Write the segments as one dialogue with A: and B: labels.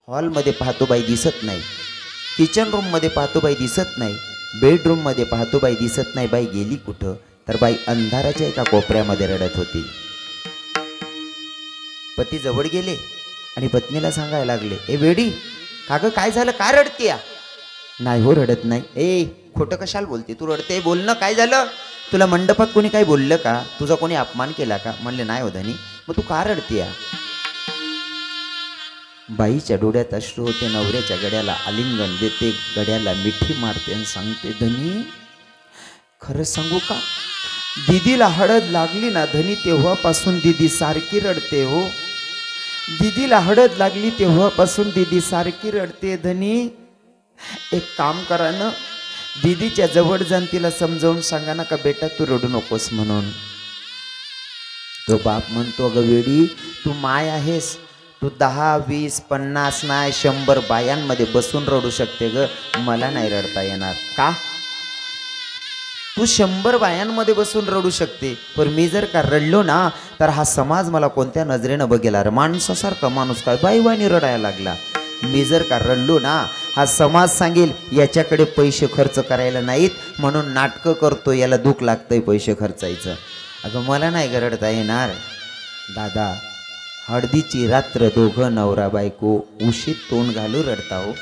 A: हॉलमध्ये पाहतो बाई दिसत नाही, किचन रूममध्ये पाहतो बाई दिसत नाही, बेडरूममध्ये पाहतो बाई दिसत नाही, बाई गेली कुठं? तर बाई अंधाराच्या एका कोपऱ्यामध्ये रडत होती. पती जवळ गेले आणि पत्नीला सांगायला लागले, ए वेडी, का ग काय झालं, का रडतीया? नाही हो रडत नाही. ए खोटं कशाला बोलते तू, रडते, बोल ना, काय झालं? तुला मंडपात कोणी काही बोललं का? तुझा कोणी अपमान केला का? म्हणले नाही हो धनी. मग तू का रडतीया? बाईच्या डोळ्यात अश्रू होते. नवऱ्याच्या गड्याला आलिंगन देते, गड्याला मिठी मारते आणि सांगते, धनी खरं सांगू का, दीदीला हळद लागली ना धनी, तेव्हापासून दीदी सारखी रडते हो. दीदीला हळद लागली तेव्हापासून दीदी सारखी रडते धनी. एक काम करा ना, दीदीच्या जवळ जाऊन तिला समजावून सांगा ना का बेटा तू रडू नकोस म्हणून. तो बाप म्हणतो, अगं वेडी, तू माय आहेस, तू 10, 20, 50 नाही 100 बायांमध्ये बसून रडू शकते ग, मला नाही रडता येणार का? तू 100 बायांमध्ये बसून रडू शकते, पण मी जर का रडलो ना तर हा समाज मला कोणत्या नजरेनं बघेल? अरे माणसासारखा माणूस काय बाईवानी रडायला लागला. मी जर का रडलो ना, हा समाज सांगेल याच्याकडे पैसे खर्च करायला नाहीत म्हणून नाटकं करतो, याला दुःख लागतंय पैसे खर्चायचं. अगं मला नाही ग रडता येणार. दादा, हळदीची रात्र दोघं नवरा बायको उशीत तोंड घालू रडता हो,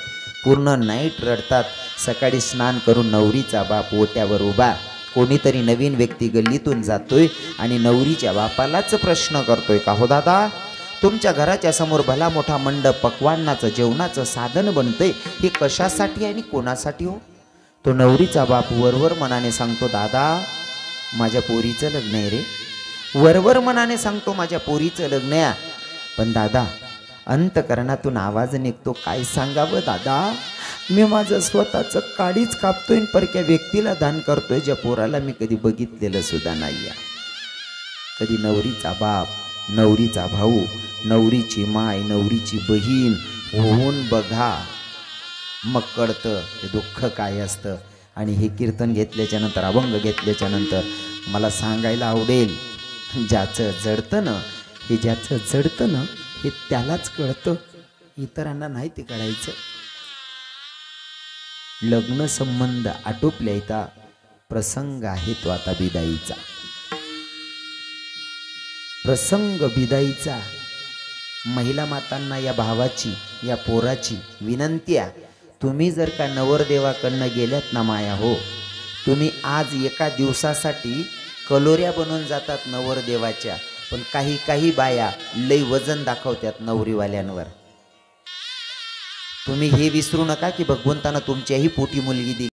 A: पूर्ण नाईट रडतात. सकाळी स्नान करून नवरीचा बाप ओट्यावर उभा, कोणीतरी नवीन व्यक्ती गल्लीतून जातोय आणि नवरीच्या बापालाच प्रश्न करतोय, का हो दादा, तुमच्या घराच्या समोर भला मोठा मंडप पक्वान्नाचं जेवणाचं साधन बनतंय, हे कशासाठी आणि कोणासाठी हो? तो नवरीचा बाप वरवर मनाने सांगतो, दादा माझ्या पोरीचं लग्न आहे रे. वरवर मनाने सांगतो माझ्या पोरीचं लग्न आहे. पण दादा अंतकरणातून आवाज निघतो, काय सांगावं दादा, मी माझं स्वतःचं काडीच कापतोय आणि परक्या व्यक्तीला दान करतोय, ज्या पोराला मी कधी बघितलेलं सुद्धा नाही. कधी नवरीचा बाप, नवरीचा भाऊ, नवरीची माय, नवरीची बहीण होऊन बघा, मग कळतं ते दुःख काय असतं. आणि हे कीर्तन घेतल्याच्या नंतर, अभंग घेतल्याच्या नंतर मला सांगायला आवडेल, ज्याचं जडतं ना, हे ज्याचं जडतं ना हे त्यालाच कळतं, इतरांना नाही ते कळायचं. लग्न संबंध आटोपल्याचा प्रसंग आहे तो आता बिदाईचा. प्रसंग बिदाईचा. महिला मातांना या भावाची, या पोराची विनंती आहे, तुम्ही जर का नवरदेवाकडनं गेल्यात ना माया हो, तुम्ही आज एका दिवसासाठी कलोऱ्या बनून जातात नवरदेवाच्या, पण काही बाया लई वजन दाखवतात नवरीवाल्यांवर. तुम्ही हे विसरू नका की भगवंतानं तुमच्याही पोटी मुलगी दिली.